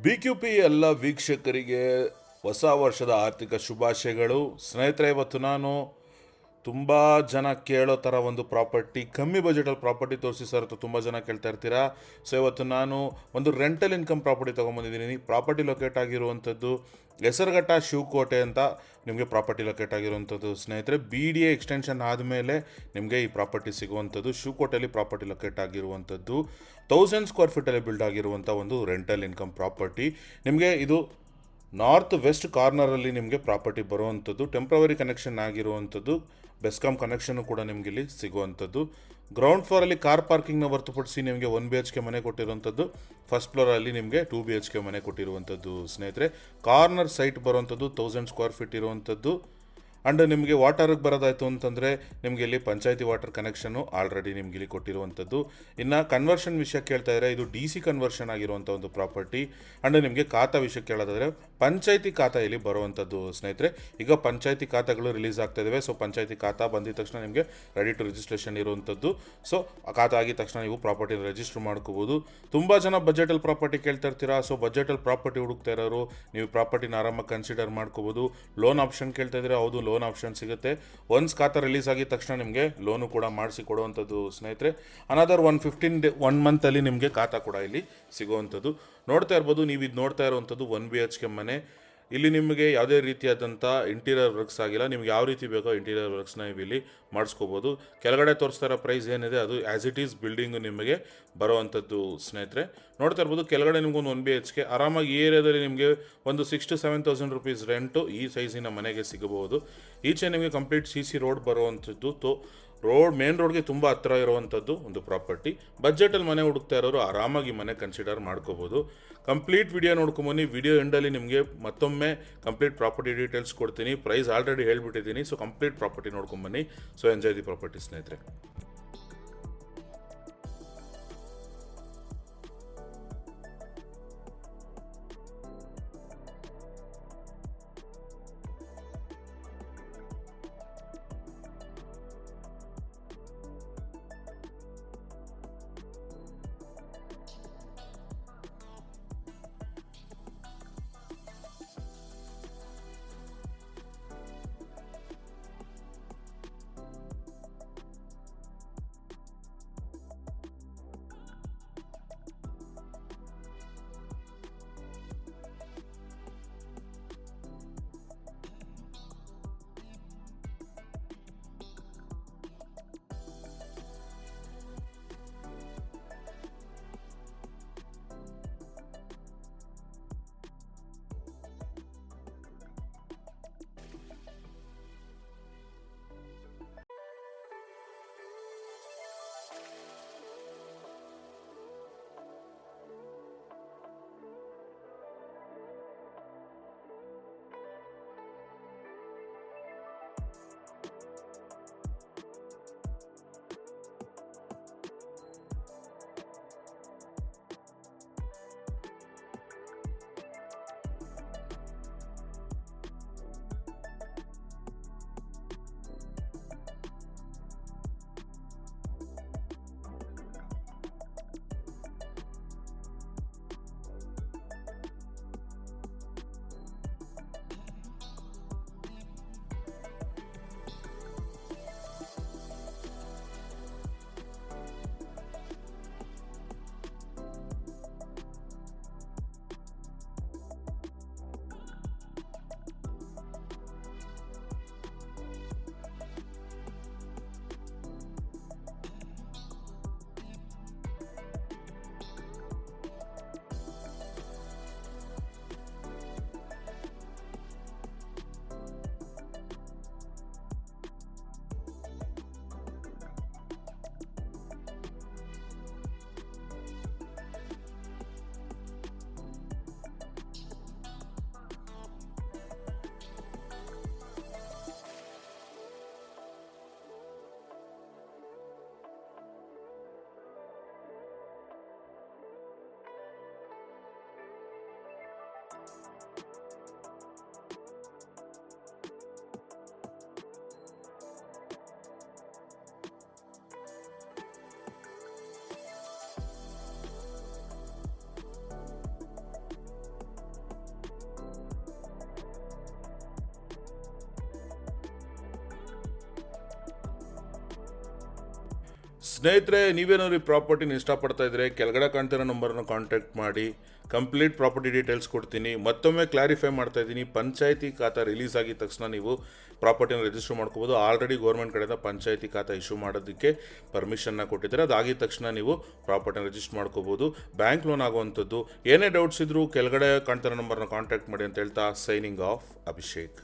BQP ಎಲ್ಲ ವೀಕ್ಷಕರಿಗೆ ಹೊಸ ವರ್ಷದ ಆರ್ಥಿಕ ಶುಭಾಶಯಗಳು. ಸ್ನೇಹಿತರೆ, ಇವತ್ತು ನಾನು ತುಂಬ ಜನ ಕೇಳೋ ಥರ ಒಂದು ಪ್ರಾಪರ್ಟಿ, ಕಮ್ಮಿ ಬಜೆಟಲ್ಲಿ ಪ್ರಾಪರ್ಟಿ ತೋರಿಸಿ ಸರ್ ಅಂತ ತುಂಬ ಜನ ಕೇಳ್ತಾ ಇರ್ತೀರಾ. ಸೊ ಇವತ್ತು ನಾನು ಒಂದು ರೆಂಟಲ್ ಇನ್ಕಮ್ ಪ್ರಾಪರ್ಟಿ ತೊಗೊಂಬಂದಿದ್ದೀನಿ. ಪ್ರಾಪರ್ಟಿ ಲೊಕೇಟ್ ಆಗಿರುವಂಥದ್ದು ಹೆಸರುಘಟ್ಟ ಶಿವಕೋಟೆ ಅಂತ ನಿಮಗೆ ಪ್ರಾಪರ್ಟಿ ಲೊಕೇಟ್ ಆಗಿರುವಂಥದ್ದು. ಸ್ನೇಹಿತರೆ, BDA ಎಕ್ಸ್ಟೆನ್ಷನ್ ಆದಮೇಲೆ ನಿಮಗೆ ಈ ಪ್ರಾಪರ್ಟಿ ಸಿಗುವಂಥದ್ದು. ಶಿವಕೋಟೆಯಲ್ಲಿ ಪ್ರಾಪರ್ಟಿ ಲೊಕೇಟ್ ಆಗಿರುವಂಥದ್ದು 1000 ಸ್ಕ್ವೇರ್ ಫೀಟಲ್ಲಿ ಬಿಲ್ಡ್ ಆಗಿರುವಂಥ ಒಂದು ರೆಂಟಲ್ ಇನ್ಕಮ್ ಪ್ರಾಪರ್ಟಿ. ನಿಮಗೆ ಇದು ನಾರ್ತ್ ವೆಸ್ಟ್ ಕಾರ್ನರಲ್ಲಿ ನಿಮಗೆ ಪ್ರಾಪರ್ಟಿ ಬರುವಂಥದ್ದು. ಟೆಂಪ್ರವರಿ ಕನೆಕ್ಷನ್ ಆಗಿರುವಂಥದ್ದು. ಬೆಸ್ಕಾಮ್ ಕನೆಕ್ಷನ್ನು ಕೂಡ ನಿಮಗೆ ಇಲ್ಲಿ ಸಿಗುವಂಥದ್ದು. ಗ್ರೌಂಡ್ ಫ್ಲೋರಲ್ಲಿ ಕಾರ್ ಪಾರ್ಕಿಂಗ್ನ ಹೊರತುಪಡಿಸಿ ನಿಮಗೆ 1 BHK ಮನೆ ಕೊಟ್ಟಿರುವಂಥದ್ದು. ಫಸ್ಟ್ ಫ್ಲೋರಲ್ಲಿ ನಿಮಗೆ 2 BHK ಮನೆ ಕೊಟ್ಟಿರುವಂಥದ್ದು. ಸ್ನೇಹಿತರೆ, ಕಾರ್ನರ್ ಸೈಟ್ ಬರುವಂಥದ್ದು 1000 ಸ್ಕ್ವೇರ್ ಫೀಟ್ ಇರುವಂಥದ್ದು. ಆ್ಯಂಡ್ ನಿಮಗೆ ವಾಟರ್ಗೆ ಬರೋದಾಯಿತು ಅಂತಂದರೆ ನಿಮಗೆ ಇಲ್ಲಿ ಪಂಚಾಯತಿ ವಾಟರ್ ಕನೆಕ್ಷನ್ನು ಆಲ್ರೆಡಿ ನಿಮಗೆ ಇಲ್ಲಿ ಕೊಟ್ಟಿರುವಂಥದ್ದು. ಇನ್ನು ಕನ್ವರ್ಷನ್ ವಿಷಯ ಕೇಳ್ತಾ ಇದ್ದಾರೆ, ಇದು DC ಕನ್ವರ್ಷನ್ ಆಗಿರುವಂಥ ಒಂದು ಪ್ರಾಪರ್ಟಿ. ಆ್ಯಂಡ್ ನಿಮಗೆ ಖಾತಾ ವಿಷಯ ಕೇಳೋದಾದರೆ ಪಂಚಾಯತಿ ಖಾತಾ ಇಲ್ಲಿ ಬರುವಂಥದ್ದು. ಸ್ನೇಹಿತರೆ, ಈಗ ಪಂಚಾಯತಿ ಖಾತಾಗಳು ರಿಲೀಸ್ ಆಗ್ತಾ ಇದ್ದಾವೆ. ಸೊ ಪಂಚಾಯತಿ ಖಾತಾ ಬಂದಿದ ತಕ್ಷಣ ನಿಮಗೆ ರೆಡಿ ಟು ರಿಜಿಸ್ಟ್ರೇಷನ್ ಇರುವಂಥದ್ದು. ಸೊ ಖಾತಾ ಆಗಿದ ತಕ್ಷಣ ನೀವು ಪ್ರಾಪರ್ಟಿನ ರಿಜಿಸ್ಟರ್ ಮಾಡ್ಕೋಬೋದು. ತುಂಬ ಜನ ಬಜೆಟಲ್ಲಿ ಪ್ರಾಪರ್ಟಿ ಕೇಳ್ತಾ ಇರ್ತೀರಾ. ಸೊ ಬಜೆಟಲ್ಲಿ ಪ್ರಾಪರ್ಟಿ ಹುಡುಕ್ತಾ ಇರೋರು ನೀವು ಪ್ರಾಪರ್ಟಿನ ಆರಾಮಾಗಿ ಕನ್ಸಿಡರ್ ಮಾಡ್ಕೋಬೋದು. ಲೋನ್ ಆಪ್ಷನ್ ಕೇಳ್ತಾ ಇದ್ದೀರಾ, ಹೌದು, ಲೋನ್ ಆಪ್ಷನ್ ಸಿಗುತ್ತೆ. ಒನ್ಸ್ ಖಾತಾ ರಿಲೀಸ್ ಆಗಿದ ತಕ್ಷಣ ನಿಮಗೆ ಲೋನು ಕೂಡ ಮಾಡಿಸಿ ಕೊಡುವಂಥದ್ದು. ಸ್ನೇಹಿತರೆ, ಅನದರ್ 1 ಮಂತಲ್ಲಿ ನಿಮಗೆ ಖಾತಾ ಕೂಡ ಇಲ್ಲಿ ಸಿಗುವಂಥದ್ದು. ನೋಡ್ತಾ ಇರ್ಬೋದು, ನೀವು ಇದು ನೋಡ್ತಾ ಇರುವಂಥದ್ದು 1 BHK ಮನೆ. ಇಲ್ಲಿ ನಿಮಗೆ ಯಾವುದೇ ರೀತಿಯಾದಂಥ ಇಂಟೀರಿಯರ್ ವರ್ಕ್ಸ್ ಆಗಿಲ್ಲ. ನಿಮ್ಗೆ ಯಾವ ರೀತಿ ಬೇಕೋ ಇಂಟೀರಿಯರ್ ವರ್ಕ್ಸ್ನ ನೀವು ಇಲ್ಲಿ ಮಾಡಿಸ್ಕೋಬೋದು. ಕೆಳಗಡೆ ತೋರಿಸ್ತಾ ಇರೋ ಪ್ರೈಸ್ ಏನಿದೆ ಅದು ಆ್ಯಸ್ ಇಟ್ ಈಸ್ ಬಿಲ್ಡಿಂಗು ನಿಮಗೆ ಬರೋವಂಥದ್ದು. ಸ್ನೇಹಿತರೆ, ನೋಡ್ತಾ ಇರ್ಬೋದು, ಕೆಳಗಡೆ ನಿಮ್ಗೊಂದು 1 BHK ಆರಾಮಾಗಿ ಈ ಏರಿಯಾದಲ್ಲಿ ನಿಮಗೆ ಒಂದು 6,000 to 7,000 rupees ರೆಂಟು ಈ ಸೈಜಿನ ಮನೆಗೆ ಸಿಗಬಹುದು. ಈಚೆ ನಿಮಗೆ ಕಂಪ್ಲೀಟ್ CC ರೋಡ್ ಬರುವಂಥದ್ದು. ಮೇನ್ ರೋಡ್ಗೆ ತುಂಬ ಹತ್ತಿರ ಇರುವಂಥದ್ದು ಒಂದು ಪ್ರಾಪರ್ಟಿ. ಬಜೆಟಲ್ಲಿ ಮನೆ ಹುಡುಕ್ತಾ ಇರೋರು ಆರಾಮಾಗಿ ಮನೆ ಕನ್ಸಿಡರ್ ಮಾಡ್ಕೋಬೋದು. ಕಂಪ್ಲೀಟ್ ವಿಡಿಯೋ ನೋಡ್ಕೊಂಬನ್ನಿ. ವಿಡಿಯೋ ಎಂಡಲ್ಲಿ ನಿಮಗೆ ಮತ್ತೊಮ್ಮೆ ಕಂಪ್ಲೀಟ್ ಪ್ರಾಪರ್ಟಿ ಡೀಟೇಲ್ಸ್ ಕೊಡ್ತೀನಿ. ಪ್ರೈಸ್ ಆಲ್ರೆಡಿ ಹೇಳ್ಬಿಟ್ಟಿದ್ದೀನಿ. ಸೊ ಕಂಪ್ಲೀಟ್ ಪ್ರಾಪರ್ಟಿ ನೋಡ್ಕೊಂಬನ್ನಿ. ಸೊ ಎಂಜಾಯ್ ದಿ ಪ್ರಾಪರ್ಟಿ ಸ್ನೇಹಿತರೆ. ಸ್ನೇಹಿತರೆ, ನೀವೇನಾದ್ರು ಈ ಪ್ರಾಪರ್ಟಿನ ಇಷ್ಟಪಡ್ತಾ ಇದ್ರೆ ಕೆಳಗಡೆ ಕಾಣ್ತಿರೋ ನಂಬರ್ನ ಕಾಂಟ್ಯಾಕ್ಟ್ ಮಾಡಿ. ಕಂಪ್ಲೀಟ್ ಪ್ರಾಪರ್ಟಿ ಡೀಟೇಲ್ಸ್ ಕೊಡ್ತೀನಿ. ಮತ್ತೊಮ್ಮೆ ಕ್ಲಾರಿಫೈ ಮಾಡ್ತಾ ಇದ್ದೀನಿ, ಪಂಚಾಯತಿ ಖಾತಾ ರಿಲೀಸ್ ಆಗಿದ ತಕ್ಷಣ ನೀವು ಪ್ರಾಪರ್ಟಿನ ರಿಜಿಸ್ಟರ್ ಮಾಡ್ಕೋಬೋದು. ಆಲ್ರೆಡಿ ಗೌರ್ಮೆಂಟ್ ಕಡೆಯಿಂದ ಪಂಚಾಯತಿ ಖಾತಾ ಇಶ್ಯೂ ಮಾಡೋದಕ್ಕೆ ಪರ್ಮಿಷನ್ನ ಕೊಟ್ಟಿದ್ದಾರೆ. ಅದಾಗಿದ ತಕ್ಷಣ ನೀವು ಪ್ರಾಪರ್ಟಿನ ರಿಜಿಸ್ಟರ್ ಮಾಡ್ಕೋಬೋದು. ಬ್ಯಾಂಕ್ ಲೋನ್ ಆಗುವಂಥದ್ದು. ಏನೇ ಡೌಟ್ಸ್ ಇದ್ದರೂ ಕೆಳಗಡೆ ಕಾಣ್ತಿರೋ ನಂಬರ್ನ ಕಾಂಟ್ಯಾಕ್ಟ್ ಮಾಡಿ ಅಂತ ಹೇಳ್ತಾ, ಸೈನಿಂಗ್ ಆಫ್, ಅಭಿಷೇಕ್.